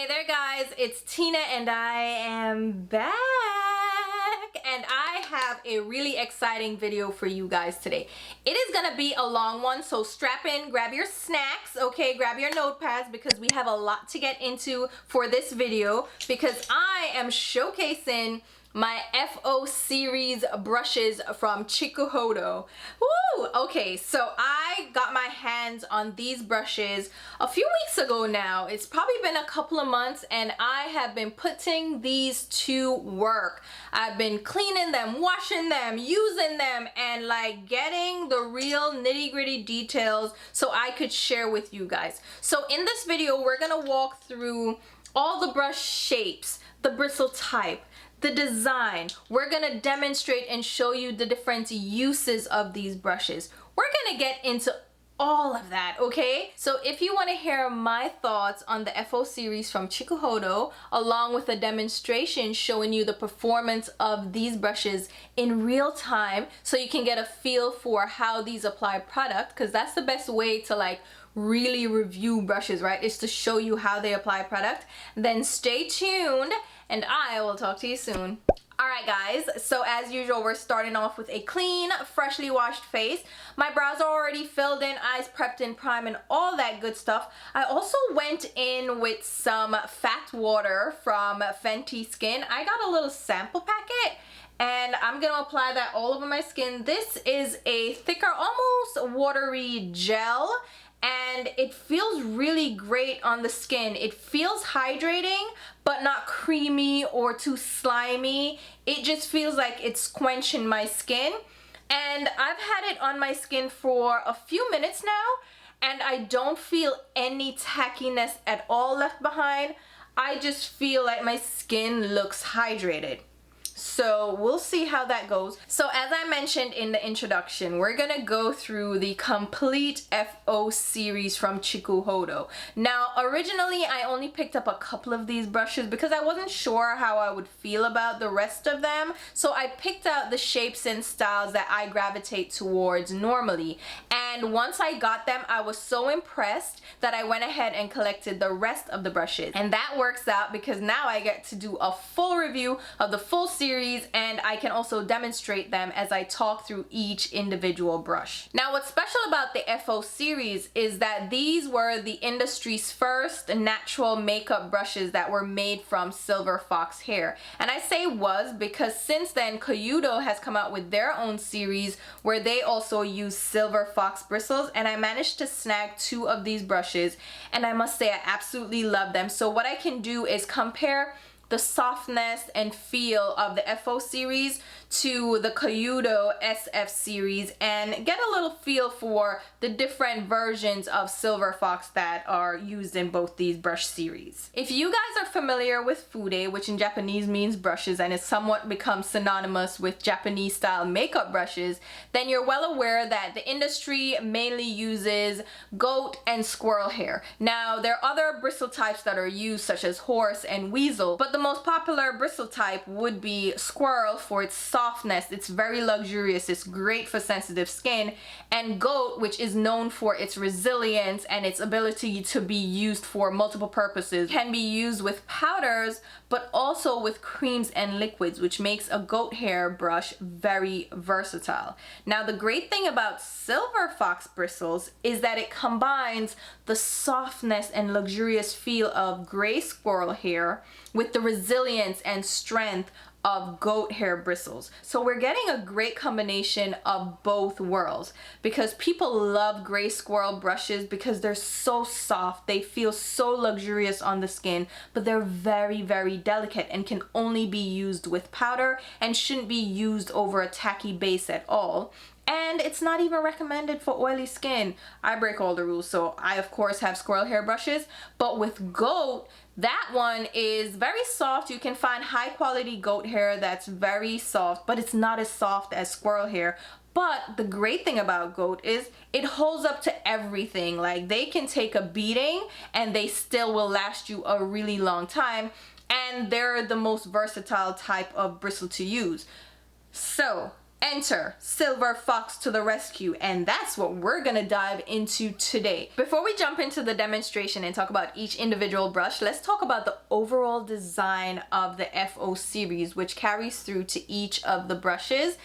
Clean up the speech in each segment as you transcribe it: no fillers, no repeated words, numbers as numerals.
Hey there guys, it's Tina and I am back and I have a really exciting video for you guys today. It is gonna be a long one, so strap in, grab your snacks, okay, grab your notepads because we have a lot to get into for this video because I am showcasing my FO series brushes from Chikuhodo. Woo! Okay, so I got my hands on these brushes a few weeks ago now. It's probably been a couple of months and I have been putting these to work. I've been cleaning them, washing them, using them, and like getting the real nitty-gritty details so I could share with you guys. So in this video, we're gonna walk through all the brush shapes, the bristle type, the design. We're gonna demonstrate and show you the different uses of these brushes. We're gonna get into all of that, okay? So if you want to hear my thoughts on the FO series from Chikuhodo, along with a demonstration showing you the performance of these brushes in real time, so you can get a feel for how these apply product, because that's the best way to like really review brushes, right? Is to show you how they apply product. Then stay tuned and I will talk to you soon. Alright guys, so as usual, we're starting off with a clean, freshly washed face. My brows are already filled in, eyes prepped and primed and all that good stuff. I also went in with some fat water from Fenty Skin. I got a little sample packet and I'm gonna apply that all over my skin. This is a thicker, almost watery gel, and it feels really great on the skin. It feels hydrating, but not creamy or too slimy. It just feels like it's quenching my skin. And I've had it on my skin for a few minutes now, and I don't feel any tackiness at all left behind. I just feel like my skin looks hydrated. So we'll see how that goes. So as I mentioned in the introduction, we're gonna go through the complete FO series from Chikuhodo. Now originally I only picked up a couple of these brushes because I wasn't sure how I would feel about the rest of them. So I picked out the shapes and styles that I gravitate towards normally. And once I got them, I was so impressed that I went ahead and collected the rest of the brushes. And that works out because now I get to do a full review of the full series, and I can also demonstrate them as I talk through each individual brush. Now what's special about the FO series is that these were the industry's first natural makeup brushes that were made from silver fox hair. And I say was because since then Koyudo has come out with their own series where they also use silver fox bristles, and I managed to snag 2 of these brushes and I must say I absolutely love them. So what I can do is compare the softness and feel of the FO series to the Koyudo SF series and get a little feel for the different versions of silver fox that are used in both these brush series. If you guys are familiar with FUDE, which in Japanese means brushes and has somewhat become synonymous with Japanese style makeup brushes, then you're well aware that the industry mainly uses goat and squirrel hair. Now there are other bristle types that are used such as horse and weasel, but the most popular bristle type would be squirrel for its softness. It's very luxurious, it's great for sensitive skin, and goat, which is known for its resilience and its ability to be used for multiple purposes, can be used with powders but also with creams and liquids, which makes a goat hair brush very versatile. Now the great thing about silver fox bristles is that it combines the softness and luxurious feel of gray squirrel hair with the resilience and strength of goat hair bristles. So we're getting a great combination of both worlds because people love gray squirrel brushes because they're so soft, they feel so luxurious on the skin, but they're very, very delicate and can only be used with powder and shouldn't be used over a tacky base at all. And it's not even recommended for oily skin. I break all the rules, so I of course have squirrel hair brushes, but with goat, that one is very soft. You can find high quality goat hair that's very soft, but it's not as soft as squirrel hair. But the great thing about goat is it holds up to everything. Like they can take a beating and they still will last you a really long time, and they're the most versatile type of bristle to use. So Enter Silver Fox to the rescue, and that's what we're gonna dive into today. Before we jump into the demonstration and talk about each individual brush, let's talk about the overall design of the FO series, which carries through to each of the brushes.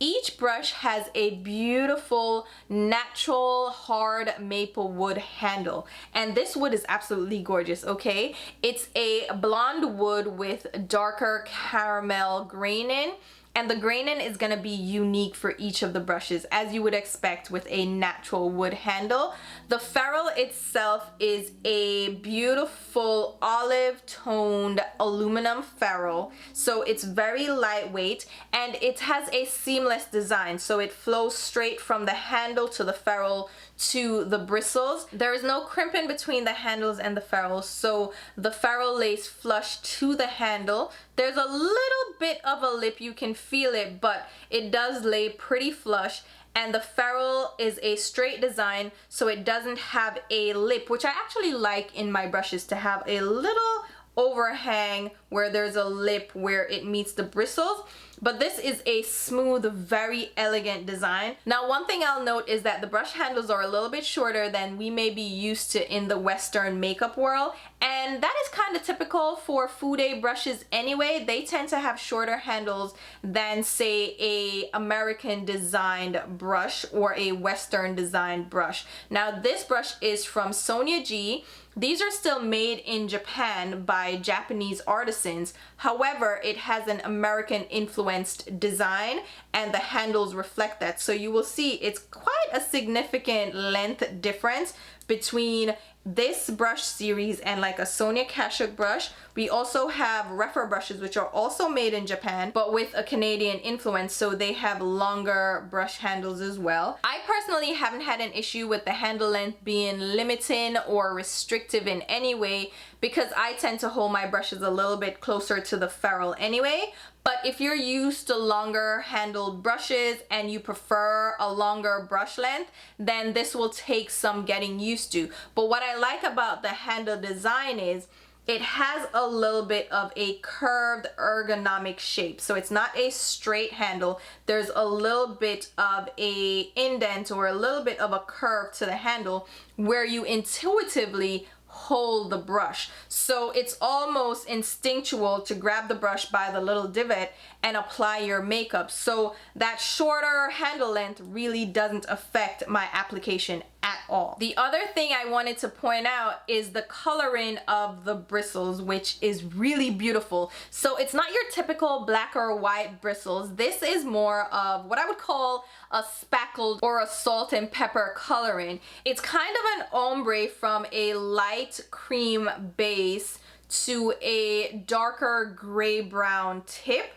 Each brush has a beautiful natural hard maple wood handle, and this wood is absolutely gorgeous, okay? It's a blonde wood with darker caramel graining, and the graining is going to be unique for each of the brushes, as you would expect with a natural wood handle. The ferrule itself is a beautiful olive toned aluminum ferrule, so it's very lightweight, and it has a seamless design, so it flows straight from the handle to the ferrule to the bristles. There is no crimping between the handles and the ferrules, so the ferrule lays flush to the handle. There's a little bit of a lip, you can feel it, but it does lay pretty flush. And the ferrule is a straight design, so it doesn't have a lip, which I actually like in my brushes, to have a little overhang where there's a lip where it meets the bristles. But this is a smooth, very elegant design. Now, one thing I'll note is that the brush handles are a little bit shorter than we may be used to in the Western makeup world, and that is kind of typical for Fude brushes anyway. They tend to have shorter handles than, say, a American designed brush or a Western designed brush. Now, this brush is from Sonia G. These are still made in Japan by Japanese artisans. However, it has an American influenced design, and the handles reflect that. So you will see it's quite a significant length difference between this brush series and like a Sonia Kashuk brush. We also have Refer brushes, which are also made in Japan but with a Canadian influence, so they have longer brush handles as well. I personally haven't had an issue with the handle length being limiting or restrictive in any way, because I tend to hold my brushes a little bit closer to the ferrule anyway. But if you're used to longer handled brushes and you prefer a longer brush length, then this will take some getting used to. But what I like about the handle design is it has a little bit of a curved ergonomic shape. So it's not a straight handle. There's a little bit of a indent or a little bit of a curve to the handle where you intuitively hold the brush. So it's almost instinctual to grab the brush by the little divot and apply your makeup. So that shorter handle length really doesn't affect my application at all. The other thing I wanted to point out is the coloring of the bristles, which is really beautiful. So it's not your typical black or white bristles. This is more of what I would call a speckled or a salt and pepper coloring. It's kind of an ombre from a light cream base to a darker gray brown tip.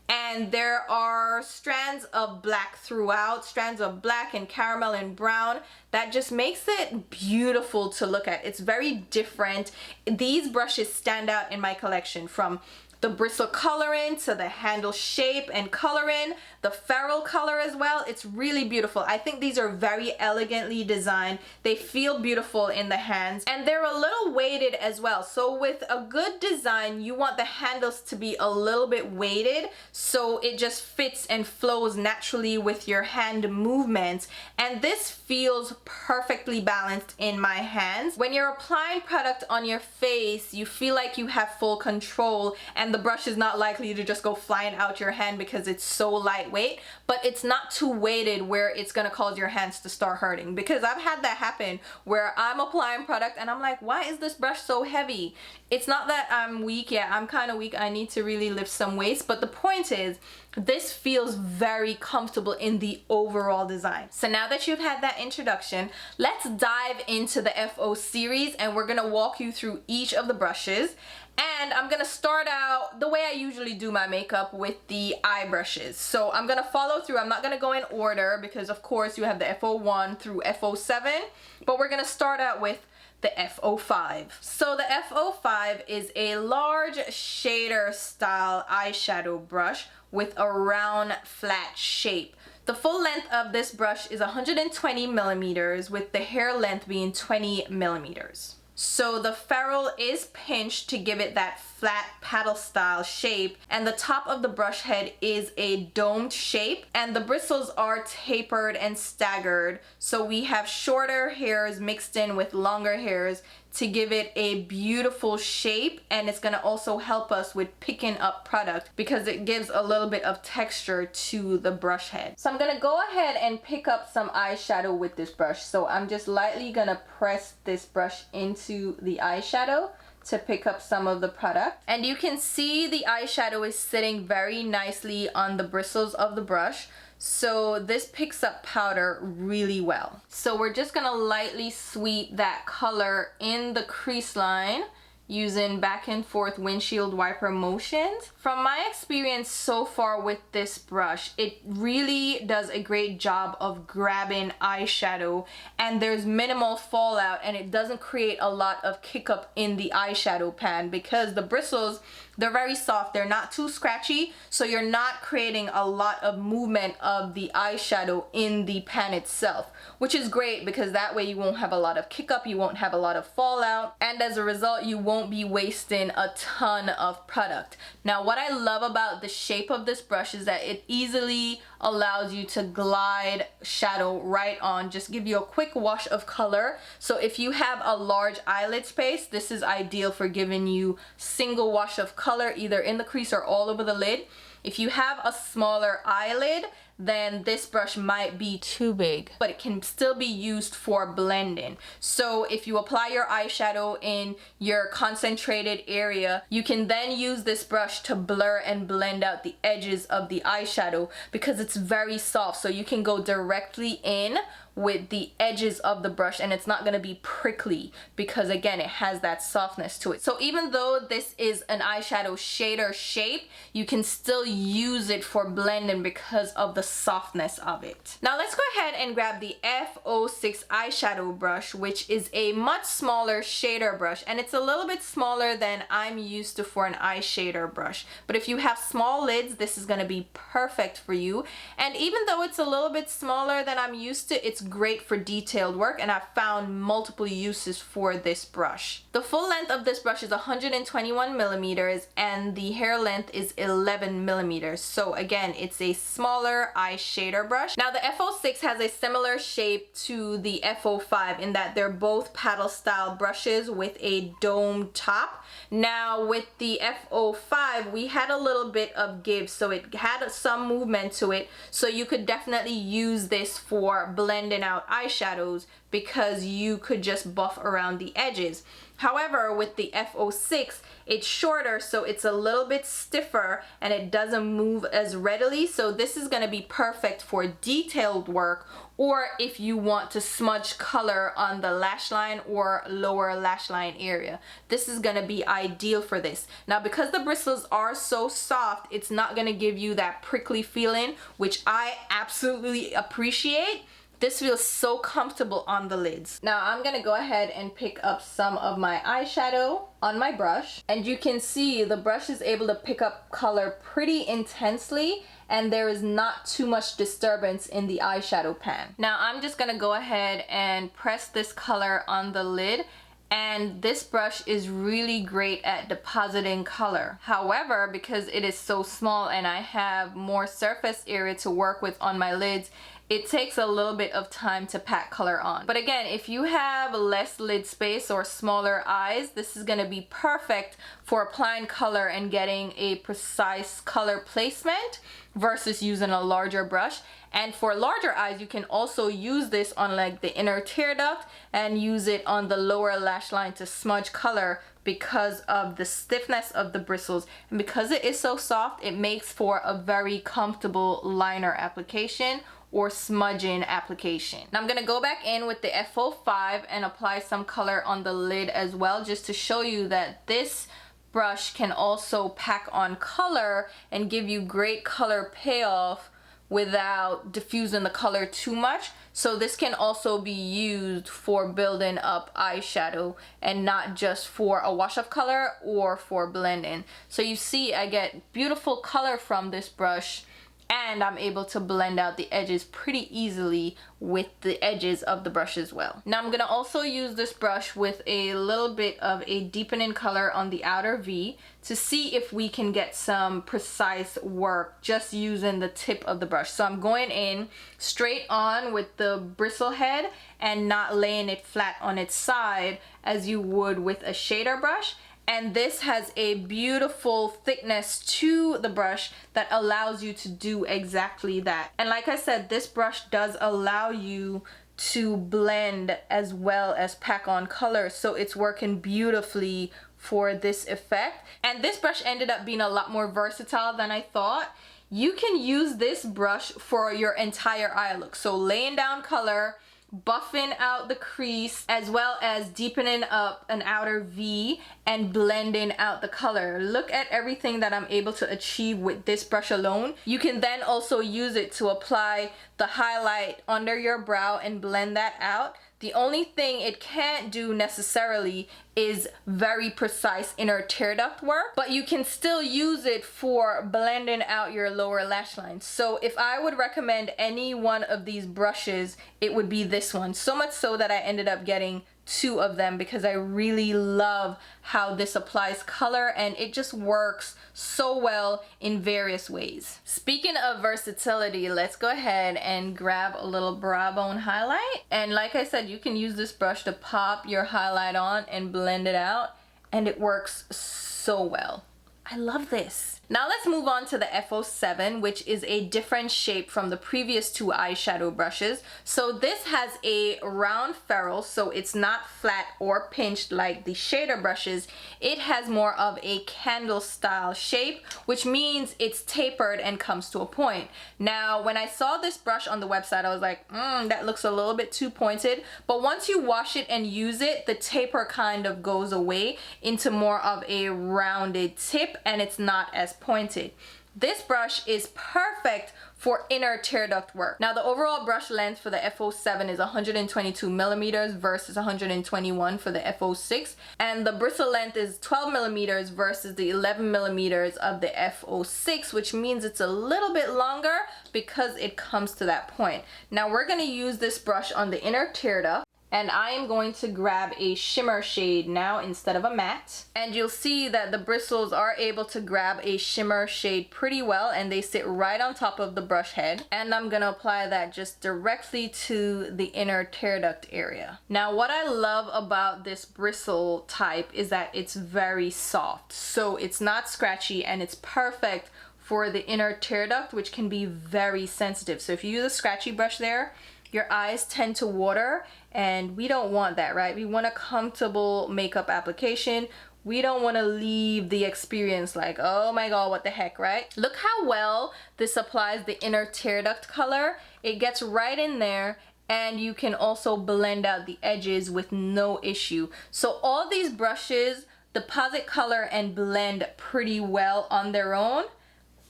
And there are strands of black throughout, strands of black and caramel and brown. That just makes it beautiful to look at. It's very different. These brushes stand out in my collection, from the bristle coloring to the handle shape and coloring, the ferrule color as well. It's really beautiful. I think these are very elegantly designed. They feel beautiful in the hands, and they're a little weighted as well. So with a good design, you want the handles to be a little bit weighted so it just fits and flows naturally with your hand movements. And this feels perfectly balanced in my hands. When you're applying product on your face, you feel like you have full control, and the brush is not likely to just go flying out your hand because it's so lightweight, but it's not too weighted where it's gonna cause your hands to start hurting, because I've had that happen where I'm applying product and I'm like, why is this brush so heavy? It's not that I'm weak. Yeah, I'm kind of weak. I need to really lift some weights, but the point is, this feels very comfortable in the overall design. So now that you've had that introduction, let's dive into the FO series, and we're gonna walk you through each of the brushes. And I'm gonna start out the way I usually do my makeup, with the eye brushes. So I'm gonna follow through. I'm not gonna go in order because of course you have the F01 through F07, but we're gonna start out with the F05. So the F05 is a large shader style eyeshadow brush with a round flat shape. The full length of this brush is 120 millimeters, with the hair length being 20 millimeters. So the ferrule is pinched to give it that flat paddle style shape, and the top of the brush head is a domed shape, and the bristles are tapered and staggered. So we have shorter hairs mixed in with longer hairs to give it a beautiful shape, and it's gonna also help us with picking up product because it gives a little bit of texture to the brush head. So I'm gonna go ahead and pick up some eyeshadow with this brush. So I'm just lightly gonna press this brush into the eyeshadow to pick up some of the product. And you can see the eyeshadow is sitting very nicely on the bristles of the brush. So this picks up powder really well. So we're just gonna lightly sweep that color in the crease line using back and forth windshield wiper motions. From my experience so far with this brush, it really does a great job of grabbing eyeshadow, and there's minimal fallout, and it doesn't create a lot of kick up in the eyeshadow pan because the bristles, they're very soft, they're not too scratchy, so you're not creating a lot of movement of the eyeshadow in the pan itself, which is great because that way you won't have a lot of kick up, you won't have a lot of fallout, and as a result you won't be wasting a ton of product. Now what I love about the shape of this brush is that it easily allows you to glide shadow right on, just give you a quick wash of color. So if you have a large eyelid space, this is ideal for giving you single wash of color either in the crease or all over the lid. If you have a smaller eyelid, then this brush might be too big, but it can still be used for blending. So if you apply your eyeshadow in your concentrated area, you can then use this brush to blur and blend out the edges of the eyeshadow because it's very soft, so you can go directly in with the edges of the brush and it's not going to be prickly because again it has that softness to it. So even though this is an eyeshadow shader shape, you can still use it for blending because of the softness of it. Now let's go ahead and grab the F06 eyeshadow brush, which is a much smaller shader brush, and it's a little bit smaller than I'm used to for an eye shader brush, but if you have small lids, this is going to be perfect for you. And even though it's a little bit smaller than I'm used to, it's great for detailed work, and I've found multiple uses for this brush. The full length of this brush is 121 millimeters and the hair length is 11 millimeters. So again, it's a smaller eye shader brush. Now the F06 has a similar shape to the F05 in that they're both paddle style brushes with a domed top. Now with the F05, we had a little bit of give, so it had some movement to it, so you could definitely use this for blending out eyeshadows because you could just buff around the edges. However, with the F06, it's shorter, so it's a little bit stiffer and it doesn't move as readily. So this is going to be perfect for detailed work, or if you want to smudge color on the lash line or lower lash line area. This is going to be ideal for this. Now because the bristles are so soft, it's not going to give you that prickly feeling, which I absolutely appreciate. This feels so comfortable on the lids. Now I'm gonna go ahead and pick up some of my eyeshadow on my brush, and you can see the brush is able to pick up color pretty intensely and there is not too much disturbance in the eyeshadow pan. Now I'm just gonna go ahead and press this color on the lid, and this brush is really great at depositing color. However, because it is so small and I have more surface area to work with on my lids, it takes a little bit of time to pack color on. But again, if you have less lid space or smaller eyes, this is going to be perfect for applying color and getting a precise color placement versus using a larger brush. And for larger eyes, you can also use this on like the inner tear duct and use it on the lower lash line to smudge color because of the stiffness of the bristles. And because it is so soft, it makes for a very comfortable liner application or smudging application. Now I'm gonna go back in with the F05 and apply some color on the lid as well, just to show you that this brush can also pack on color and give you great color payoff without diffusing the color too much. So this can also be used for building up eyeshadow and not just for a wash of color or for blending. So you see I get beautiful color from this brush and I'm able to blend out the edges pretty easily with the edges of the brush as well. Now I'm gonna also use this brush with a little bit of a deepening color on the outer V to see if we can get some precise work just using the tip of the brush. So I'm going in straight on with the bristle head and not laying it flat on its side as you would with a shader brush. And this has a beautiful thickness to the brush that allows you to do exactly that. And like I said, this brush does allow you to blend as well as pack on color, so it's working beautifully for this effect. And this brush ended up being a lot more versatile than I thought. You can use this brush for your entire eye look, so laying down color, buffing out the crease, as well as deepening up an outer V and blending out the color. Look at everything that I'm able to achieve with this brush alone. You can then also use it to apply the highlight under your brow and blend that out. The only thing it can't do necessarily is very precise inner tear duct work, but you can still use it for blending out your lower lash line. So if I would recommend any one of these brushes, it would be this one. So much so that I ended up getting 2 of them because I really love how this applies color and it just works so well in various ways. Speaking of versatility, let's go ahead and grab a little brow bone highlight. And like I said, you can use this brush to pop your highlight on and blend it out, and it works so well. I love this. Now let's move on to the F07, which is a different shape from the previous 2 eyeshadow brushes. So this has a round ferrule, so it's not flat or pinched like the shader brushes. It has more of a candle style shape, which means it's tapered and comes to a point. Now when I saw this brush on the website, I was like, that looks a little bit too pointed. But once you wash it and use it, the taper kind of goes away into more of a rounded tip, and it's not as pointed. This brush is perfect for inner tear duct work. Now the overall brush length for the F07 is 122 millimeters versus 121 for the F06, and the bristle length is 12 millimeters versus the 11 millimeters of the F06, which means it's a little bit longer because it comes to that point. Now we're going to use this brush on the inner tear duct, and I am going to grab a shimmer shade now instead of a matte. And you'll see that the bristles are able to grab a shimmer shade pretty well, and they sit right on top of the brush head. And I'm gonna apply that just directly to the inner tear duct area. Now what I love about this bristle type is that it's very soft. So it's not scratchy, and it's perfect for the inner tear duct, which can be very sensitive. So if you use a scratchy brush there, your eyes tend to water, and we don't want that, right? We want a comfortable makeup application. We don't want to leave the experience like, oh my god, what the heck, right? Look how well this applies the inner tear duct color. It gets right in there, and you can also blend out the edges with no issue. So all these brushes deposit color and blend pretty well on their own.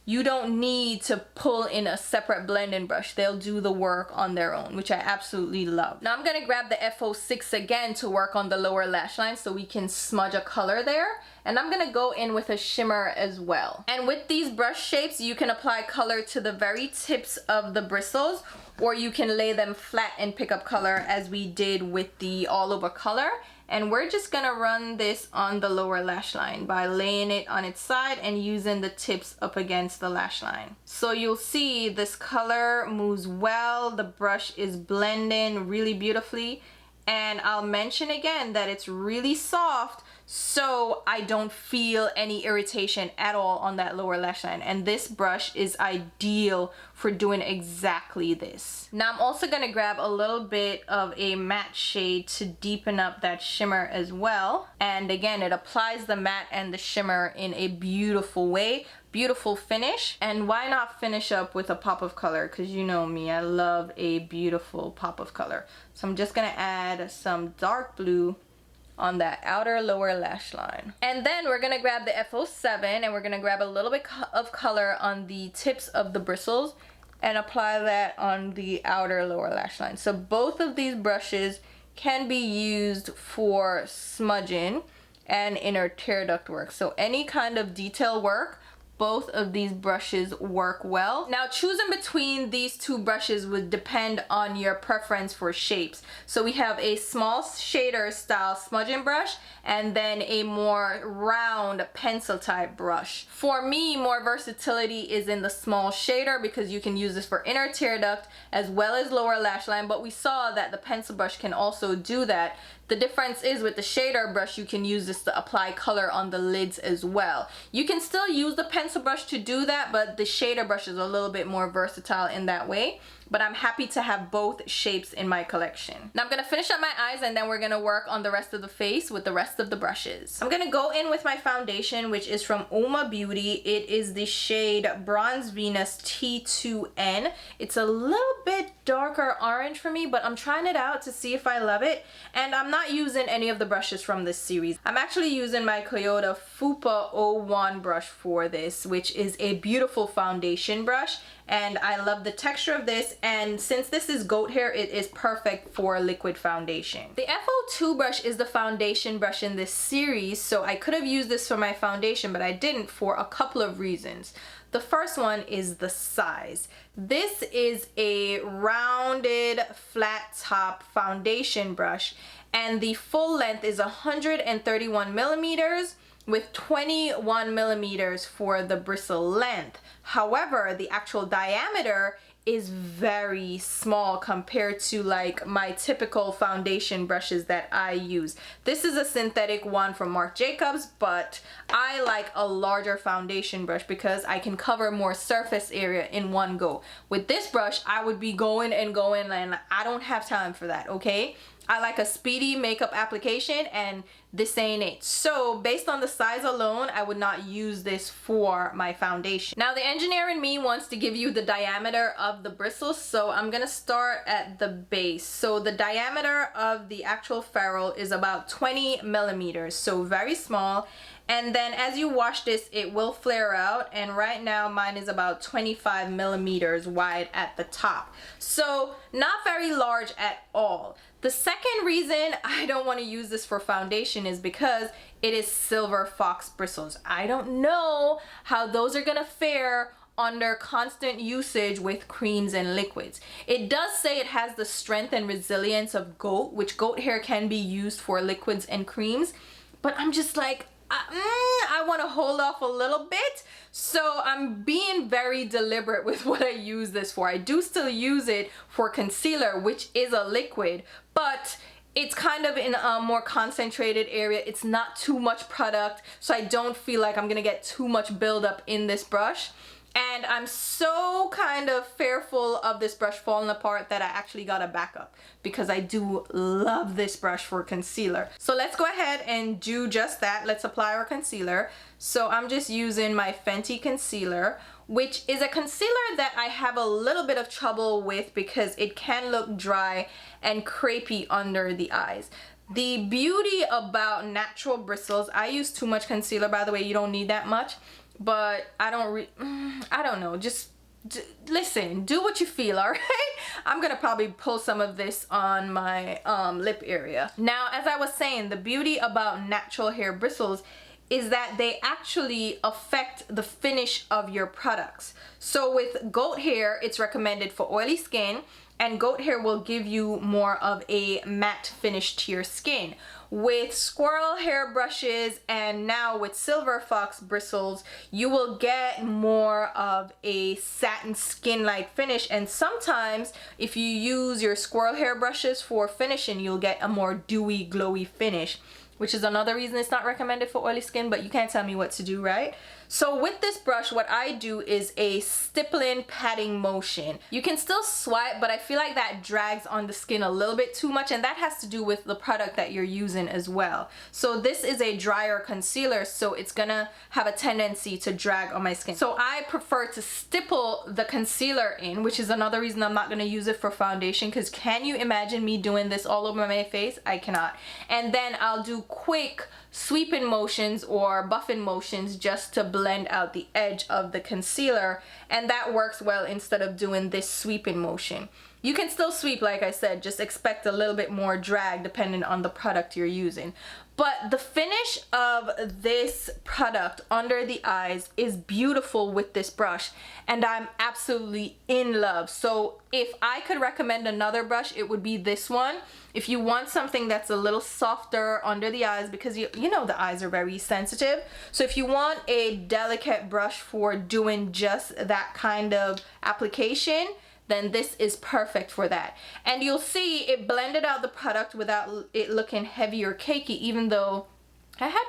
You don't need to pull in a separate blending brush. They'll do the work on their own, which I absolutely love. Now I'm gonna grab the F06 again to work on the lower lash line so we can smudge a color there. And I'm gonna go in with a shimmer as well. And with these brush shapes, you can apply color to the very tips of the bristles, or you can lay them flat and pick up color as we did with the all over color. And we're just gonna run this on the lower lash line by laying it on its side and using the tips up against the lash line. So you'll see this color moves well, the brush is blending really beautifully, and I'll mention again that it's really soft, so I don't feel any irritation at all on that lower lash line. And this brush is ideal for doing exactly this. Now I'm also gonna grab a little bit of a matte shade to deepen up that shimmer as well. And again, it applies the matte and the shimmer in a beautiful way. Beautiful finish. And why not finish up with a pop of color? Because you know me, I love a beautiful pop of color. So I'm just gonna add some dark blue on that outer lower lash line. And then we're gonna grab the F07 and we're gonna grab a little bit of color on the tips of the bristles and apply that on the outer lower lash line. So both of these brushes can be used for smudging and inner tear duct work. So any kind of detail work, both of these brushes work well. Now choosing between these two brushes would depend on your preference for shapes. So we have a small shader style smudging brush and then a more round pencil type brush. For me, more versatility is in the small shader because you can use this for inner tear duct as well as lower lash line, but we saw that the pencil brush can also do that. The difference is with the shader brush, you can use this to apply color on the lids as well. You can still use the pencil brush to do that, but the shader brush is a little bit more versatile in that way. But I'm happy to have both shapes in my collection. Now I'm gonna finish up my eyes and then we're gonna work on the rest of the face with the rest of the brushes. I'm gonna go in with my foundation, which is from Uma Beauty. It is the shade Bronze Venus T2N. It's a little bit darker orange for me, but I'm trying it out to see if I love it. And I'm not using any of the brushes from this series. I'm actually using my Koyudo Fupa 01 brush for this, which is a beautiful foundation brush. And I love the texture of this, and since this is goat hair, it is perfect for liquid foundation. The F02 brush is the foundation brush in this series, so I could have used this for my foundation, but I didn't for a couple of reasons. The first one is the size. This is a rounded flat top foundation brush, and the full length is 131 millimeters with 21 millimeters for the bristle length. However, the actual diameter is very small compared to like my typical foundation brushes that I use. This is a synthetic one from Marc Jacobs, but I like a larger foundation brush because I can cover more surface area in one go. With this brush, I would be going and going, and I don't have time for that, okay? I like a speedy makeup application, and this ain't it. So based on the size alone, I would not use this for my foundation. Now the engineer in me wants to give you the diameter of the bristles, so I'm gonna start at the base. So the diameter of the actual ferrule is about 20 millimeters, so very small. And then as you wash this, it will flare out, and right now mine is about 25 millimeters wide at the top. So not very large at all. The second reason I don't want to use this for foundation is because it is silver fox bristles. I don't know how those are gonna fare under constant usage with creams and liquids. It does say it has the strength and resilience of goat, which goat hair can be used for liquids and creams, but I'm just like, I want to hold off a little bit, so I'm being very deliberate with what I use this for. I do still use it for concealer, which is a liquid, but it's kind of in a more concentrated area. It's not too much product, so I don't feel like I'm gonna get too much buildup in this brush. And I'm so kind of fearful of this brush falling apart that I actually got a backup because I do love this brush for concealer. So let's go ahead and do just that. Let's apply our concealer. So I'm just using my Fenty concealer, which is a concealer that I have a little bit of trouble with because it can look dry and crepey under the eyes. The beauty about natural bristles, I use too much concealer, by the way, you don't need that much. But I don't know, just listen, do what you feel, all right? I'm gonna probably pull some of this on my lip area. Now, as I was saying, the beauty about natural hair bristles is that they actually affect the finish of your products. So with goat hair, it's recommended for oily skin, and goat hair will give you more of a matte finish to your skin. With squirrel hair brushes and now with silver fox bristles, you will get more of a satin skin-like finish, and sometimes if you use your squirrel hair brushes for finishing, you'll get a more dewy, glowy finish, which is another reason it's not recommended for oily skin, but you can't tell me what to do, right? So with this brush, what I do is a stippling patting motion. You can still swipe, but I feel like that drags on the skin a little bit too much, and that has to do with the product that you're using as well. So this is a drier concealer, so it's gonna have a tendency to drag on my skin. So I prefer to stipple the concealer in, which is another reason I'm not gonna use it for foundation, because can you imagine me doing this all over my face? I cannot. And then I'll do quick sweeping motions or buffing motions just to blend out the edge of the concealer, and that works well instead of doing this sweeping motion. You can still sweep, like I said, just expect a little bit more drag depending on the product you're using. But the finish of this product under the eyes is beautiful with this brush, and I'm absolutely in love. So if I could recommend another brush, it would be this one. If you want something that's a little softer under the eyes, because you know the eyes are very sensitive. So if you want a delicate brush for doing just that kind of application, then this is perfect for that. And you'll see it blended out the product without it looking heavy or cakey, even though I had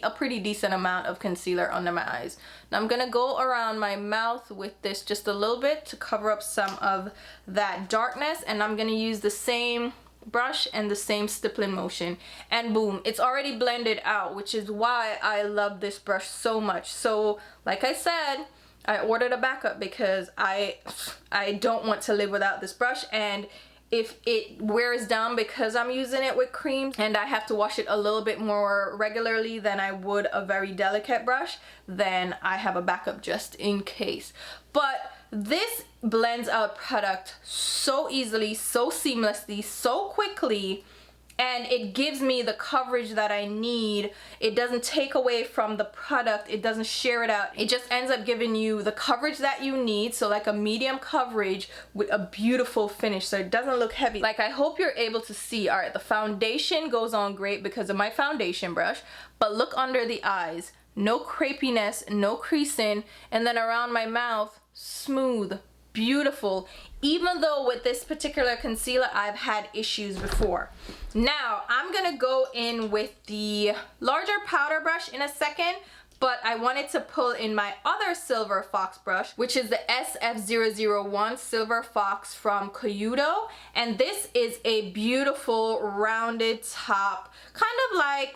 a pretty decent amount of concealer under my eyes. Now I'm gonna go around my mouth with this just a little bit to cover up some of that darkness, and I'm gonna use the same brush and the same stippling motion, and boom, it's already blended out, which is why I love this brush so much. So like I said, I ordered a backup because I don't want to live without this brush, and if it wears down because I'm using it with cream and I have to wash it a little bit more regularly than I would a very delicate brush, then I have a backup just in case. But this blends out product so easily, so seamlessly, so quickly, and it gives me the coverage that I need. It doesn't take away from the product, it doesn't shear it out. It just ends up giving you the coverage that you need, so like a medium coverage with a beautiful finish, so it doesn't look heavy. Like, I hope you're able to see. All right, the foundation goes on great because of my foundation brush, but look under the eyes. No crepiness, no creasing, and then around my mouth, smooth, beautiful, even though with this particular concealer I've had issues before. Now I'm gonna go in with the larger powder brush in a second, but I wanted to pull in my other Silver Fox brush, which is the SF001 Silver Fox from Koyudo, and this is a beautiful rounded top, kind of like,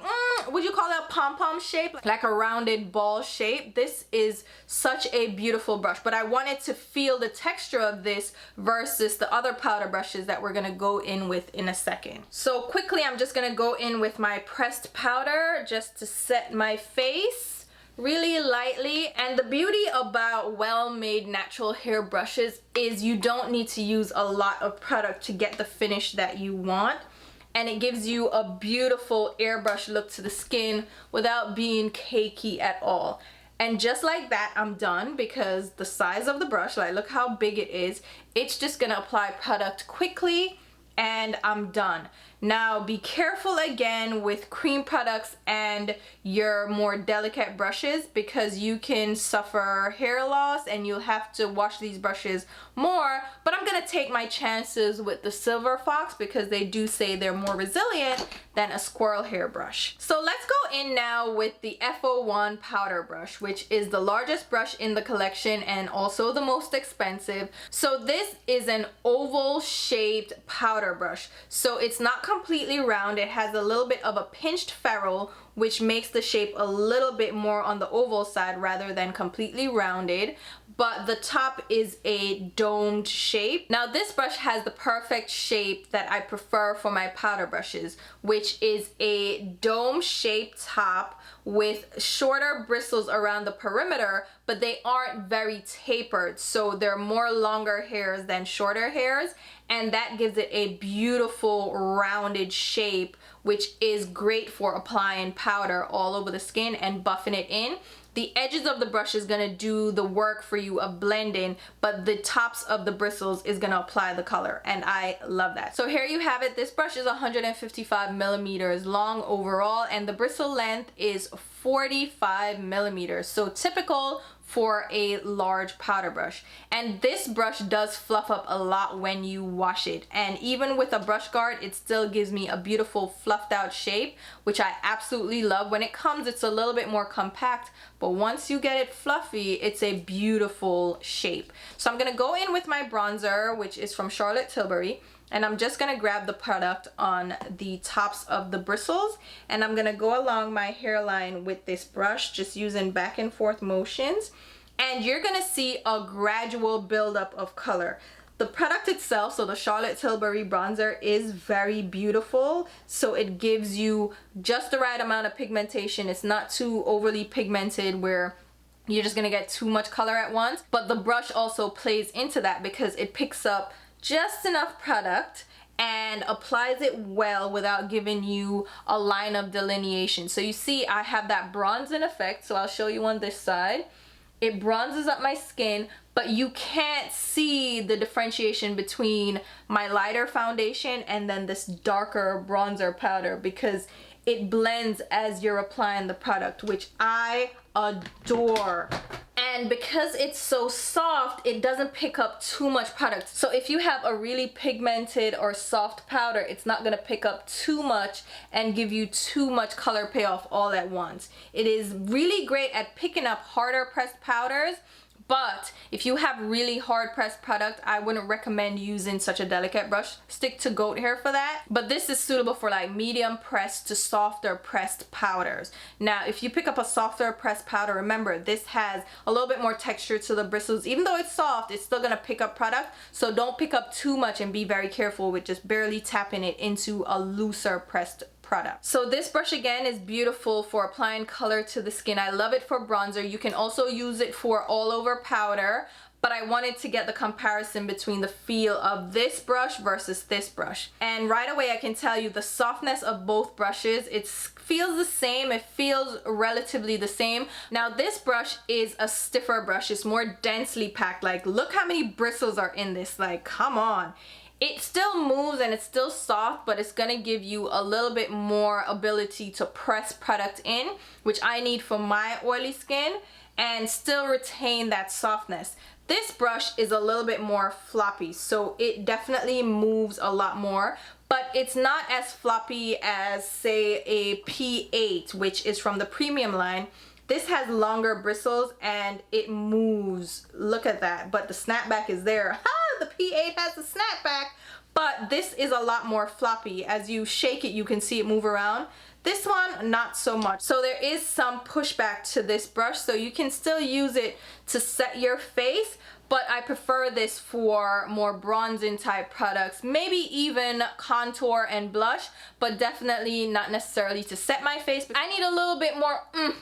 would you call it a pom-pom shape? Like a rounded ball shape. This is such a beautiful brush, but I wanted to feel the texture of this versus the other powder brushes that we're gonna go in with in a second. So quickly, I'm just gonna go in with my pressed powder just to set my face really lightly. And the beauty about well-made natural hair brushes is you don't need to use a lot of product to get the finish that you want, and it gives you a beautiful airbrush look to the skin without being cakey at all. And just like that, I'm done, because the size of the brush, like look how big it is, it's just gonna apply product quickly and I'm done. Now be careful again with cream products and your more delicate brushes, because you can suffer hair loss and you'll have to wash these brushes more, but I'm gonna take my chances with the Silver Fox because they do say they're more resilient than a squirrel hair brush. So let's go in now with the Fo1 Powder Brush, which is the largest brush in the collection and also the most expensive. So this is an oval shaped powder brush, so it's not completely round. It has a little bit of a pinched ferrule, which makes the shape a little bit more on the oval side rather than completely rounded, but the top is a domed shape. Now this brush has the perfect shape that I prefer for my powder brushes, which is a dome shaped top with shorter bristles around the perimeter, but they aren't very tapered, so they're more longer hairs than shorter hairs, and that gives it a beautiful rounded shape, which is great for applying powder all over the skin and buffing it in. The edges of the brush is gonna do the work for you of blending, but the tops of the bristles is gonna apply the color, and I love that. So here you have it. This brush is 155 millimeters long overall, and the bristle length is 45 millimeters, so typical for a large powder brush. And this brush does fluff up a lot when you wash it, and even with a brush guard it still gives me a beautiful fluffed out shape, which I absolutely love. When it comes, it's a little bit more compact, but once you get it fluffy, it's a beautiful shape. So I'm gonna go in with my bronzer, which is from Charlotte Tilbury, and I'm just gonna grab the product on the tops of the bristles, and I'm gonna go along my hairline with this brush, just using back and forth motions, and you're gonna see a gradual buildup of color. The product itself, so the Charlotte Tilbury bronzer, is very beautiful, so it gives you just the right amount of pigmentation. It's not too overly pigmented where you're just gonna get too much color at once, but the brush also plays into that because it picks up just enough product and applies it well without giving you a line of delineation. So you see I have that bronzing effect, so I'll show you on this side. It bronzes up my skin, but you can't see the differentiation between my lighter foundation and then this darker bronzer powder because it blends as you're applying the product, which I adore. And because it's so soft, it doesn't pick up too much product. So if you have a really pigmented or soft powder, it's not gonna pick up too much and give you too much color payoff all at once. It is really great at picking up harder pressed powders, but if you have really hard pressed product, I wouldn't recommend using such a delicate brush. Stick to goat hair for that. But this is suitable for like medium pressed to softer pressed powders. Now, if you pick up a softer pressed powder, remember this has a little bit more texture to the bristles. Even though it's soft, it's still gonna pick up product. So don't pick up too much and be very careful with just barely tapping it into a looser pressed product. So this brush again is beautiful for applying color to the skin. I love it for bronzer. You can also use it for all over powder, but I wanted to get the comparison between the feel of this brush versus this brush. And right away I can tell you the softness of both brushes, it feels the same, it feels relatively the same. Now this brush is a stiffer brush, it's more densely packed. Like look how many bristles are in this, like come on. It still moves and it's still soft, but it's gonna give you a little bit more ability to press product in, which I need for my oily skin, and still retain that softness. This brush is a little bit more floppy, so it definitely moves a lot more, but it's not as floppy as say a P8, which is from the premium line. This has longer bristles and it moves. Look at that, but the snapback is there. The P8 has a snapback, but this is a lot more floppy. As you shake it, you can see it move around. This one, not so much. So there is some pushback to this brush, so you can still use it to set your face, but I prefer this for more bronzing type products, maybe even contour and blush, but definitely not necessarily to set my face. I need a little bit more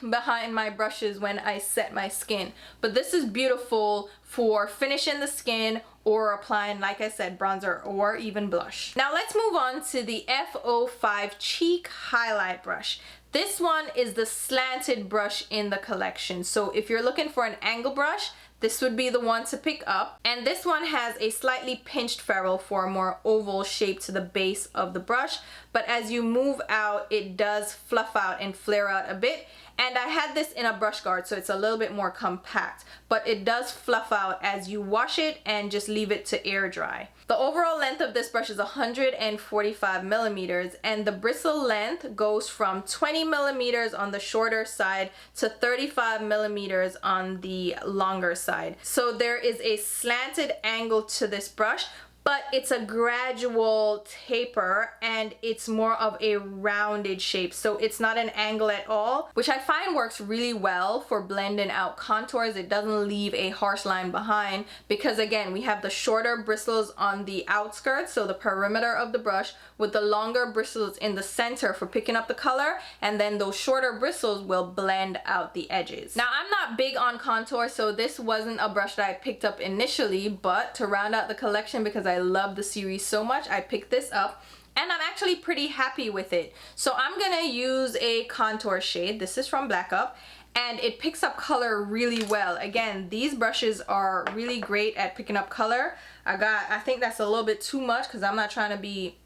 behind my brushes when I set my skin. But this is beautiful for finishing the skin or applying, like I said, bronzer or even blush. Now let's move on to the F05 Cheek Highlight Brush. This one is the slanted brush in the collection. So if you're looking for an angle brush, this would be the one to pick up. And this one has a slightly pinched ferrule for a more oval shape to the base of the brush. But as you move out, it does fluff out and flare out a bit. And I had this in a brush guard, so it's a little bit more compact, but it does fluff out as you wash it and just leave it to air dry. The overall length of this brush is 145 millimeters, and the bristle length goes from 20 millimeters on the shorter side to 35 millimeters on the longer side. So there is a slanted angle to this brush, but it's a gradual taper and it's more of a rounded shape, so it's not an angle at all, which I find works really well for blending out contours. It doesn't leave a harsh line behind because again we have the shorter bristles on the outskirts, so the perimeter of the brush, with the longer bristles in the center for picking up the color, and then those shorter bristles will blend out the edges. Now I'm not big on contour, so this wasn't a brush that I picked up initially, but to round out the collection, because I love the series so much, I picked this up and I'm actually pretty happy with it. So I'm gonna use a contour shade. This is from Black Up and it picks up color really well. Again, these brushes are really great at picking up color. I think that's a little bit too much because I'm not trying to be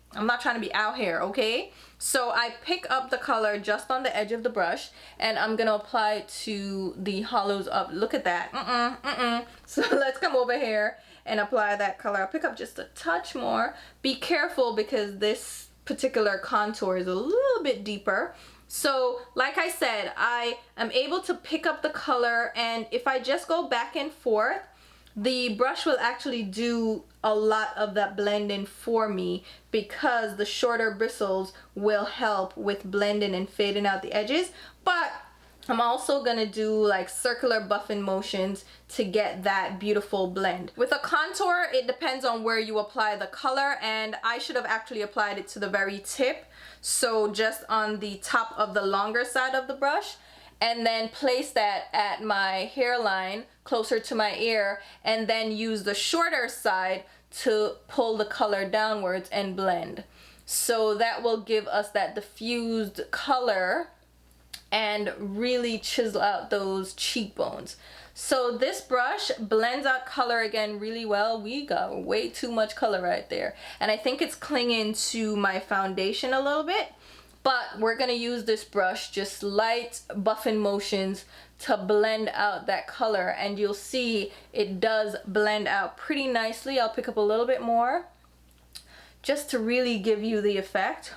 out here, okay? So I pick up the color just on the edge of the brush and I'm gonna apply it to the hollows up. Look at that. So let's come over here and apply that color. I'll pick up just a touch more. Be careful because this particular contour is a little bit deeper. So like I said, I am able to pick up the color, and if I just go back and forth, the brush will actually do a lot of that blending for me because the shorter bristles will help with blending and fading out the edges. But I'm also gonna do like circular buffing motions to get that beautiful blend. With a contour, it depends on where you apply the color, and I should have actually applied it to the very tip. So just on the top of the longer side of the brush, and then place that at my hairline closer to my ear, and then use the shorter side to pull the color downwards and blend. So that will give us that diffused color and really chisel out those cheekbones. So this brush blends out color again really well. We got way too much color right there. And I think it's clinging to my foundation a little bit. But we're gonna use this brush, just light buffing motions to blend out that color. And you'll see it does blend out pretty nicely. I'll pick up a little bit more just to really give you the effect.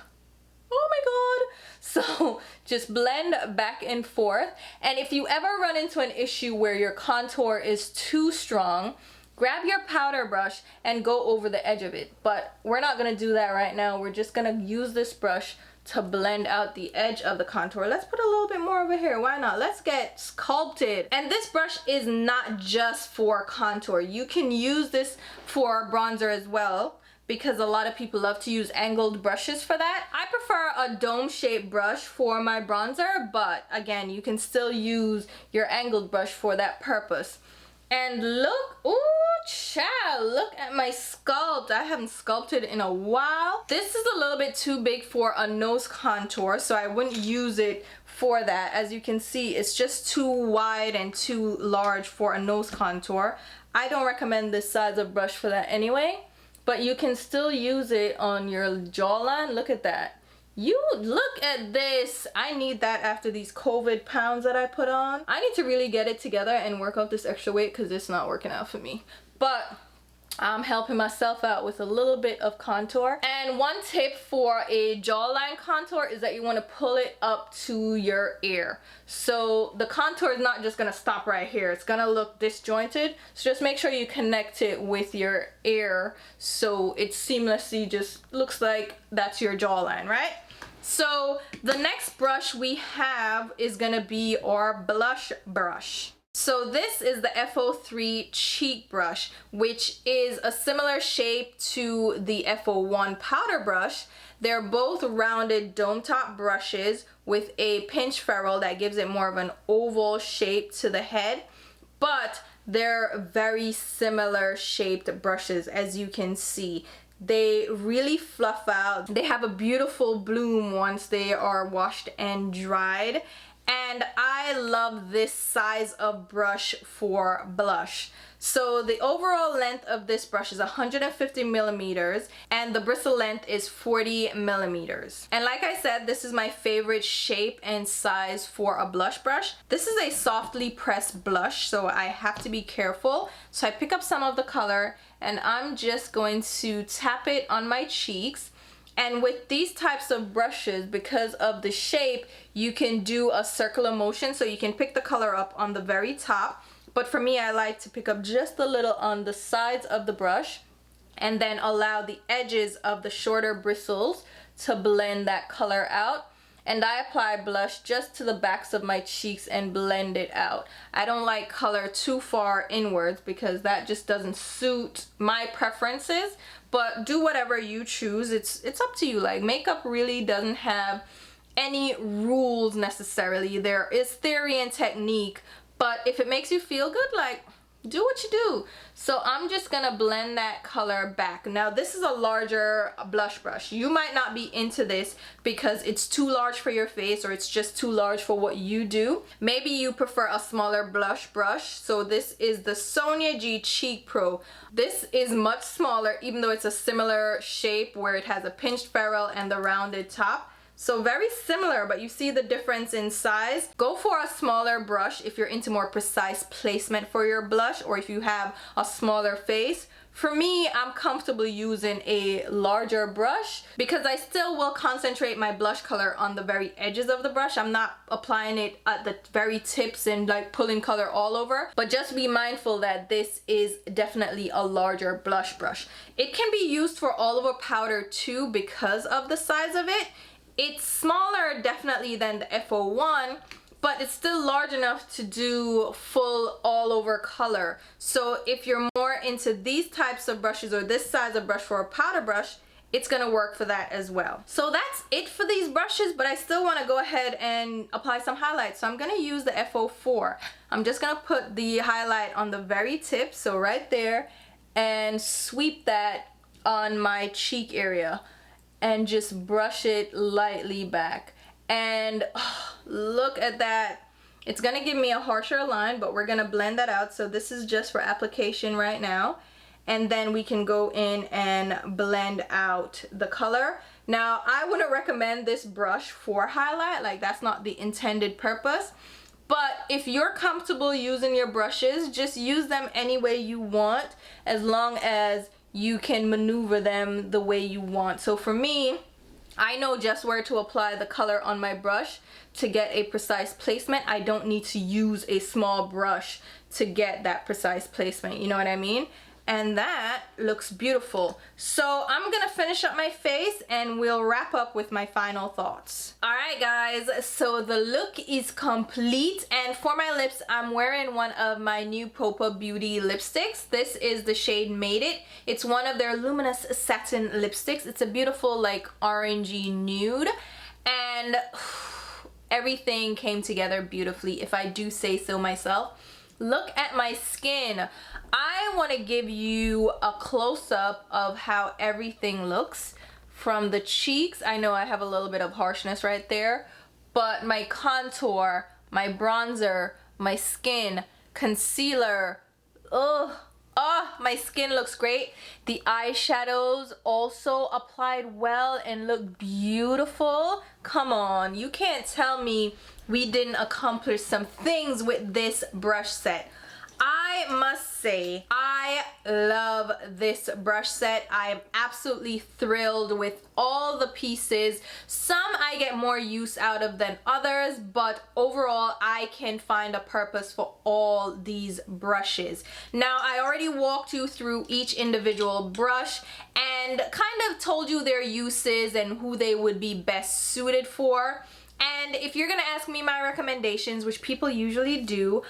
Oh my God. So just blend back and forth. And if you ever run into an issue where your contour is too strong, grab your powder brush and go over the edge of it. But we're not gonna do that right now. We're just gonna use this brush to blend out the edge of the contour. Let's put a little bit more over here. Why not? Let's get sculpted. And this brush is not just for contour. You can use this for bronzer as well, because a lot of people love to use angled brushes for that. I prefer a dome-shaped brush for my bronzer, but again, you can still use your angled brush for that purpose. And look, ooh, child, look at my sculpt. I haven't sculpted in a while. This is a little bit too big for a nose contour, so I wouldn't use it for that. As you can see, it's just too wide and too large for a nose contour. I don't recommend this size of brush for that anyway. But you can still use it on your jawline. Look at that. You look at this. I need that after these COVID pounds that I put on. I need to really get it together and work off this extra weight because it's not working out for me. But I'm helping myself out with a little bit of contour. And one tip for a jawline contour is that you want to pull it up to your ear. So the contour is not just going to stop right here. It's going to look disjointed. So just make sure you connect it with your ear so it seamlessly just looks like that's your jawline, right? So the next brush we have is going to be our blush brush. So this is the F03 Cheek Brush, which is a similar shape to the Fo1 Powder Brush. They're both rounded dome top brushes with a pinch ferrule that gives it more of an oval shape to the head, but they're very similar shaped brushes, as you can see. They really fluff out. They have a beautiful bloom once they are washed and dried. And I love this size of brush for blush. So the overall length of this brush is 150 millimeters and the bristle length is 40 millimeters. And like I said, this is my favorite shape and size for a blush brush. This is a softly pressed blush, so I have to be careful. So I pick up some of the color and I'm just going to tap it on my cheeks. And with these types of brushes, because of the shape, you can do a circular motion, so you can pick the color up on the very top. But for me, I like to pick up just a little on the sides of the brush and then allow the edges of the shorter bristles to blend that color out. And I apply blush just to the backs of my cheeks and blend it out. I don't like color too far inwards because that just doesn't suit my preferences. But do whatever you choose. It's up to you. Like, makeup really doesn't have any rules necessarily. There is theory and technique, but if it makes you feel good, like, do what you do. So I'm just gonna blend that color back. Now this is a larger blush brush. You might not be into this because it's too large for your face or it's just too large for what you do. Maybe you prefer a smaller blush brush. So this is the Sonia G Cheek Pro. This is much smaller, even though it's a similar shape where it has a pinched ferrule and the rounded top. So very similar, but you see the difference in size. Go for a smaller brush if you're into more precise placement for your blush or if you have a smaller face. For me, I'm comfortable using a larger brush because I still will concentrate my blush color on the very edges of the brush. I'm not applying it at the very tips and like pulling color all over. But just be mindful that this is definitely a larger blush brush. It can be used for all over powder too because of the size of it. It's smaller definitely than the F01, but it's still large enough to do full all over color. So if you're more into these types of brushes or this size of brush for a powder brush, it's gonna work for that as well. So that's it for these brushes, but I still wanna go ahead and apply some highlights. So I'm gonna use the F04. I'm just gonna put the highlight on the very tip, so right there. and sweep that on my cheek area and just brush it lightly back. And oh, look at that. It's gonna give me a harsher line, but we're gonna blend that out. So this is just for application right now. And then we can go in and blend out the color. Now, I wouldn't recommend this brush for highlight, like that's not the intended purpose. But if you're comfortable using your brushes, just use them any way you want, as long as you can maneuver them the way you want. So for me, I know just where to apply the color on my brush to get a precise placement. I don't need to use a small brush to get that precise placement, you know what I mean? And that looks beautiful. So I'm gonna finish up my face and we'll wrap up with my final thoughts. Alright guys, so the look is complete, and for my lips I'm wearing one of my new Popa Beauty lipsticks. This is the shade Made It. It's one of their luminous satin lipsticks. It's a beautiful like orangey nude, and everything came together beautifully, if I do say so myself. Look at my skin. I want to give you a close-up of how everything looks from the cheeks. I know I have a little bit of harshness right there, but my contour, my bronzer, my skin, concealer, my skin looks great. The eyeshadows also applied well and look beautiful. Come on, you can't tell me we didn't accomplish some things with this brush set. I must say, I love this brush set. I am absolutely thrilled with all the pieces. Some I get more use out of than others, but overall I can find a purpose for all these brushes. Now, I already walked you through each individual brush and kind of told you their uses and who they would be best suited for. And if you're gonna ask me my recommendations, which people usually do,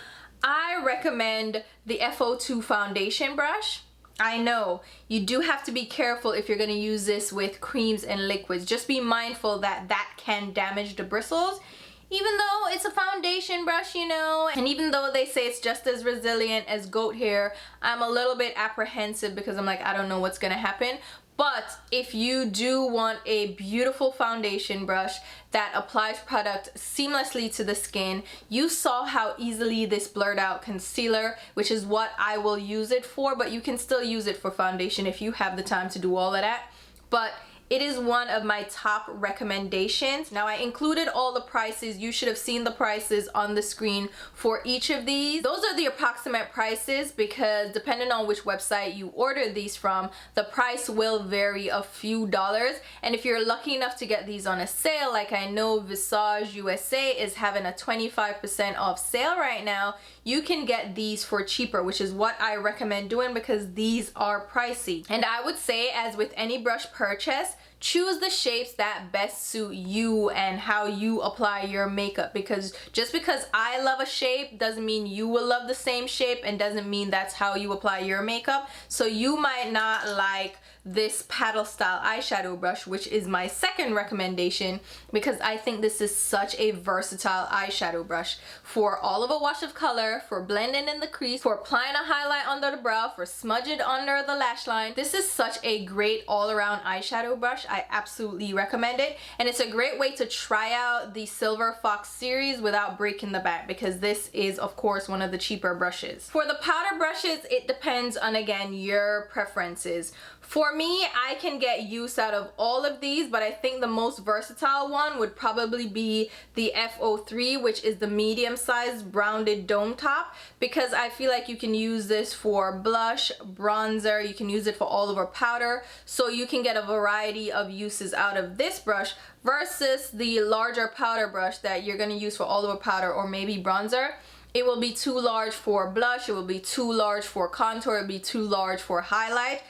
I recommend the F02 foundation brush. I know you do have to be careful if you're going to use this with creams and liquids. Just be mindful that that can damage the bristles, even though it's a foundation brush, you know, and even though they say it's just as resilient as goat hair, I'm a little bit apprehensive because I'm like, I don't know what's going to happen. But if you do want a beautiful foundation brush that applies product seamlessly to the skin, you saw how easily this blurred out concealer, which is what I will use it for, but you can still use it for foundation if you have the time to do all of that. But it is one of my top recommendations. Now, I included all the prices. You should have seen the prices on the screen for each of these. Those are the approximate prices because depending on which website you order these from, the price will vary a few dollars. And if you're lucky enough to get these on a sale, like I know VISAGE USA is having a 25% off sale right now, you can get these for cheaper, which is what I recommend doing because these are pricey. And I would say, as with any brush purchase, choose the shapes that best suit you and how you apply your makeup, because just because I love a shape doesn't mean you will love the same shape, and doesn't mean that's how you apply your makeup. So you might not like this paddle style eyeshadow brush, which is my second recommendation, because I think this is such a versatile eyeshadow brush for all of a wash of color, for blending in the crease, for applying a highlight under the brow, for smudging under the lash line. This is such a great all-around eyeshadow brush. I absolutely recommend it, and it's a great way to try out the Silver Fox series without breaking the bank, because this is of course one of the cheaper brushes. For the powder brushes, it depends on, again, your preferences. For me, I can get use out of all of these, but I think the most versatile one would probably be the F03, which is the medium-sized rounded dome top, because I feel like you can use this for blush, bronzer, you can use it for all over powder, so you can get a variety of uses out of this brush versus the larger powder brush that you're going to use for all over powder or maybe bronzer. It will be too large for blush, it will be too large for contour, it will be too large for highlight.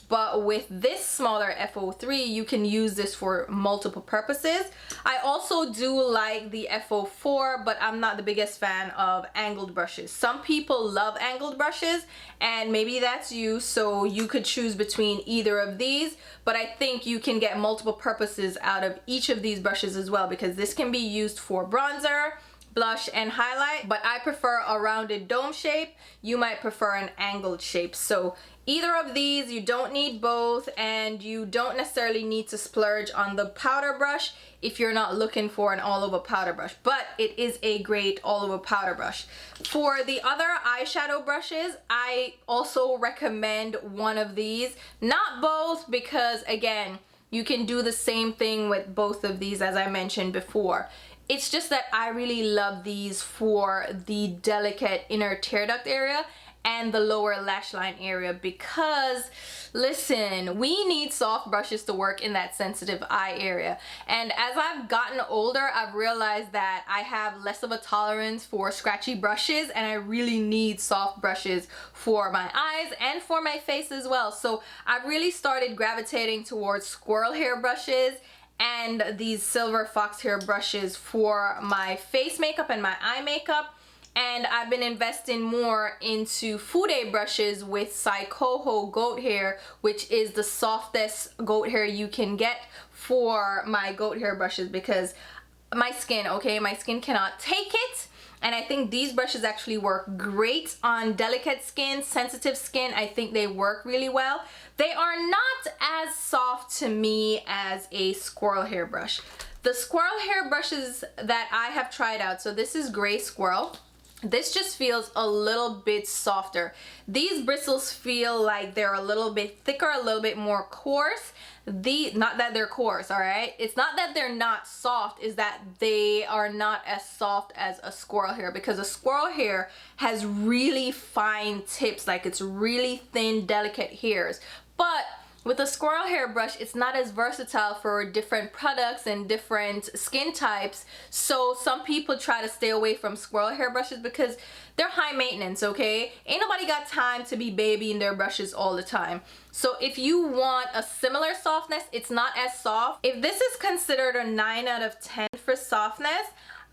But with this smaller F03, you can use this for multiple purposes. I also do like the F04, but I'm not the biggest fan of angled brushes. Some people love angled brushes, and maybe that's you, so you could choose between either of these. But I think you can get multiple purposes out of each of these brushes as well, because this can be used for bronzer, blush, and highlight, but I prefer a rounded dome shape. You might prefer an angled shape. So Either of these, you don't need both, and you don't necessarily need to splurge on the powder brush if you're not looking for an all-over powder brush, but it is a great all-over powder brush. For the other eyeshadow brushes, I also recommend one of these, not both, because again, you can do the same thing with both of these as I mentioned before. It's just that I really love these for the delicate inner tear duct area and the lower lash line area, because listen, we need soft brushes to work in that sensitive eye area. And as I've gotten older, I've realized that I have less of a tolerance for scratchy brushes, and I really need soft brushes for my eyes and for my face as well. So I've really started gravitating towards squirrel hair brushes and these silver fox hair brushes for my face makeup and my eye makeup. And I've been investing more into FUDE brushes with Chikuhodo goat hair, which is the softest goat hair you can get for my goat hair brushes, because my skin, okay, my skin cannot take it. And I think these brushes actually work great on delicate skin, sensitive skin. I think they work really well. They are not as soft to me as a squirrel hair brush. The squirrel hair brushes that I have tried out, so this is Gray Squirrel. This just feels a little bit softer. These bristles feel like they're a little bit thicker, a little bit more coarse. Not that they're coarse, all right? It's not that they're not soft, is that they are not as soft as a squirrel hair, because a squirrel hair has really fine tips, like it's really thin, delicate hairs. But with a squirrel hair brush, it's not as versatile for different products and different skin types. So some people try to stay away from squirrel hair brushes because they're high maintenance, okay? Ain't nobody got time to be babying their brushes all the time. So if you want a similar softness, it's not as soft. If this is considered a 9 out of 10 for softness,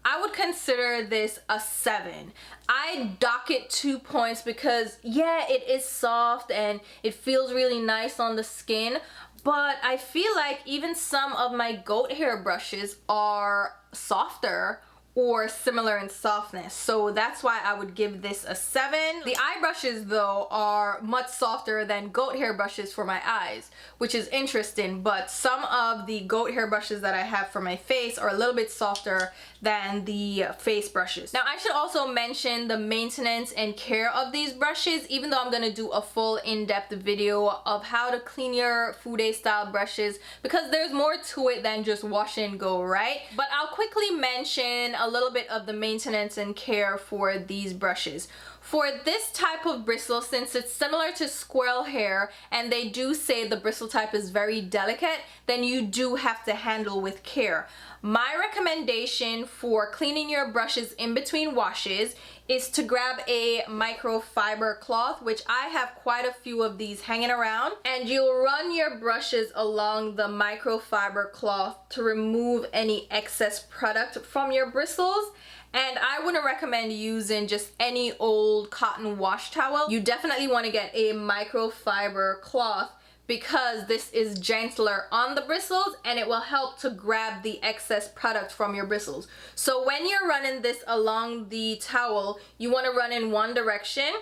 I would consider this a 7. I dock it 2 points because yeah, it is soft and it feels really nice on the skin, but I feel like even some of my goat hair brushes are softer or similar in softness, so that's why I would give this a 7. The eye brushes though are much softer than goat hair brushes for my eyes, which is interesting, but some of the goat hair brushes that I have for my face are a little bit softer than the face brushes. Now I should also mention the maintenance and care of these brushes, even though I'm gonna do a full in-depth video of how to clean your FUDE style brushes, because there's more to it than just wash and go, right? But I'll quickly mention a little bit of the maintenance and care for these brushes. For this type of bristle, since it's similar to squirrel hair and they do say the bristle type is very delicate, then you do have to handle with care. My recommendation for cleaning your brushes in between washes is to grab a microfiber cloth, which I have quite a few of these hanging around, and you'll run your brushes along the microfiber cloth to remove any excess product from your bristles. And I wouldn't recommend using just any old cotton wash towel. You definitely want to get a microfiber cloth, because this is gentler on the bristles and it will help to grab the excess product from your bristles. So when you're running this along the towel, you want to run in one direction,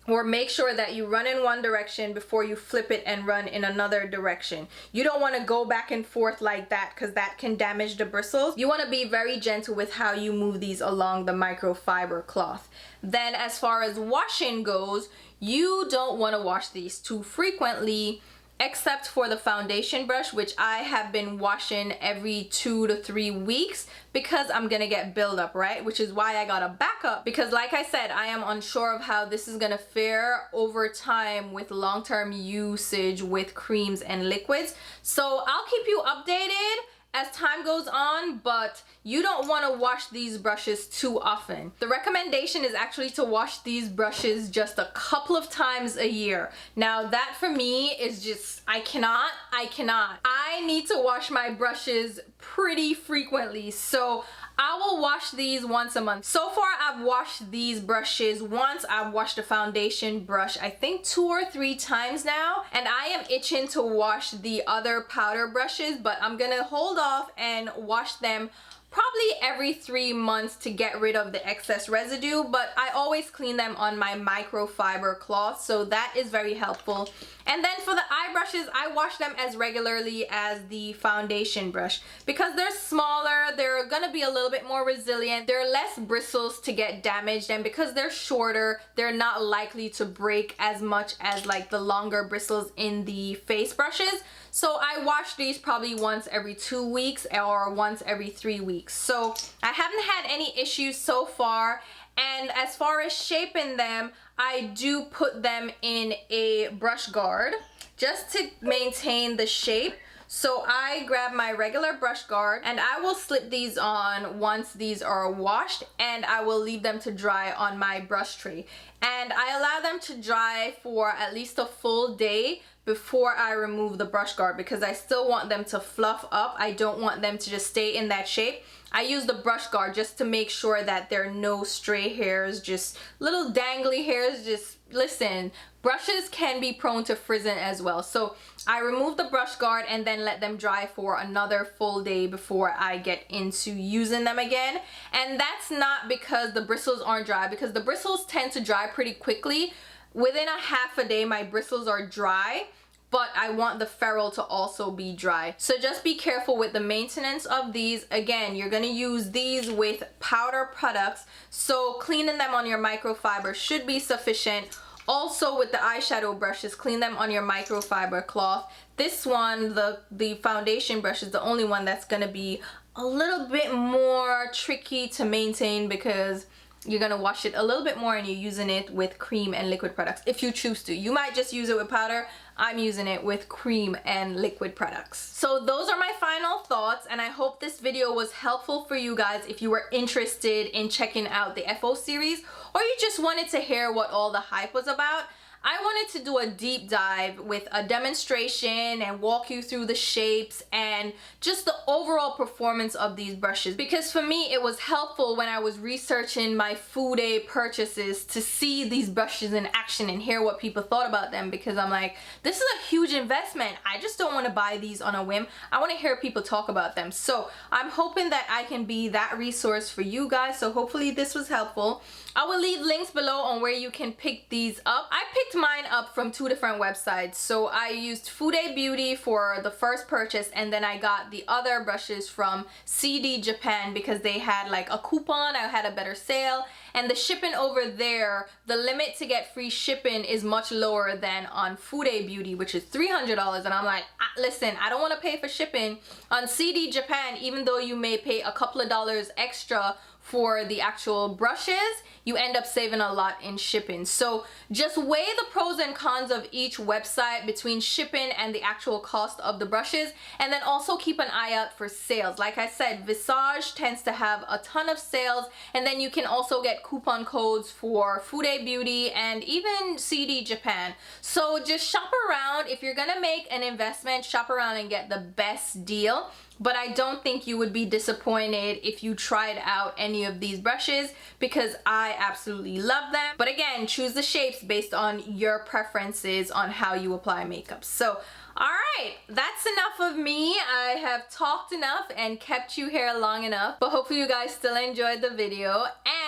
or make sure that you run in one direction before you flip it and run in another direction. You don't want to go back and forth like that, because that can damage the bristles. You want to be very gentle with how you move these along the microfiber cloth. Then as far as washing goes, you don't want to wash these too frequently, except for the foundation brush, which I have been washing every 2 to 3 weeks because I'm gonna get buildup, right? Which is why I got a backup, because like I said, I am unsure of how this is gonna fare over time with long-term usage with creams and liquids. So I'll keep you updated as time goes on, but you don't want to wash these brushes too often. The recommendation is actually to wash these brushes just a couple of times a year. Now that for me is just, I cannot. I need to wash my brushes pretty frequently, so I will wash these once a month. So far I've washed these brushes once. I've washed the foundation brush I think 2 or 3 times now, and I am itching to wash the other powder brushes, but I'm gonna hold off and wash them probably every 3 months to get rid of the excess residue, but I always clean them on my microfiber cloth, so that is very helpful. And then for the eye brushes, I wash them as regularly as the foundation brush. Because they're smaller, they're gonna be a little bit more resilient, there are less bristles to get damaged, and because they're shorter, they're not likely to break as much as like the longer bristles in the face brushes. So I wash these probably once every 2 weeks or once every 3 weeks. So I haven't had any issues so far. And as far as shaping them, I do put them in a brush guard just to maintain the shape. So I grab my regular brush guard and I will slip these on once these are washed, and I will leave them to dry on my brush tray. And I allow them to dry for at least a full day before I remove the brush guard, because I still want them to fluff up. I don't want them to just stay in that shape. I use the brush guard just to make sure that there are no stray hairs, just little dangly hairs. Just listen, brushes can be prone to frizzing as well. So I remove the brush guard and then let them dry for another full day before I get into using them again. And that's not because the bristles aren't dry, because the bristles tend to dry pretty quickly. Within a half a day, my bristles are dry, but I want the ferrule to also be dry. So just be careful with the maintenance of these. Again, you're gonna use these with powder products, so cleaning them on your microfiber should be sufficient. Also with the eyeshadow brushes, clean them on your microfiber cloth. This one, the foundation brush, is the only one that's gonna be a little bit more tricky to maintain, because you're gonna wash it a little bit more and you're using it with cream and liquid products if you choose to. You might just use it with powder. I'm using it with cream and liquid products. So those are my final thoughts, and I hope this video was helpful for you guys if you were interested in checking out the FO series, or you just wanted to hear what all the hype was about. I wanted to do a deep dive with a demonstration and walk you through the shapes and just the overall performance of these brushes, because for me it was helpful when I was researching my FUDE purchases to see these brushes in action and hear what people thought about them, because I'm like, this is a huge investment. I just don't want to buy these on a whim. I want to hear people talk about them. So I'm hoping that I can be that resource for you guys. So hopefully this was helpful. I will leave links below on where you can pick these up. I picked mine up from 2 different websites. So I used FUDE Beauty for the first purchase, and then I got the other brushes from CDJAPAN because they had like a coupon. I had a better sale, and the shipping over there, the limit to get free shipping is much lower than on FUDE Beauty, which is $300. And I'm like, listen, I don't want to pay for shipping on CDJAPAN, even though you may pay a couple of dollars extra for the actual brushes. You end up saving a lot in shipping. So just weigh the pros and cons of each website between shipping and the actual cost of the brushes, and then also keep an eye out for sales. Like I said, Visage tends to have a ton of sales, and then you can also get coupon codes for FUDE Beauty and even CDJAPAN. So just shop around. If you're gonna make an investment, shop around and get the best deal. But I don't think you would be disappointed if you tried out any of these brushes, because I absolutely love them. But again, choose the shapes based on your preferences on how you apply makeup. So alright, that's enough of me. I have talked enough and kept you here long enough, but hopefully you guys still enjoyed the video.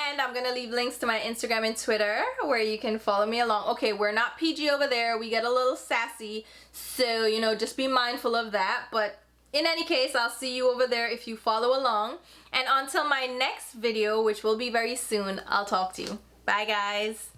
And I'm gonna leave links to my Instagram and Twitter where you can follow me along. Okay, we're not PG over there, we get a little sassy, so you know, just be mindful of that. But in any case, I'll see you over there if you follow along. And until my next video, which will be very soon, I'll talk to you. Bye guys.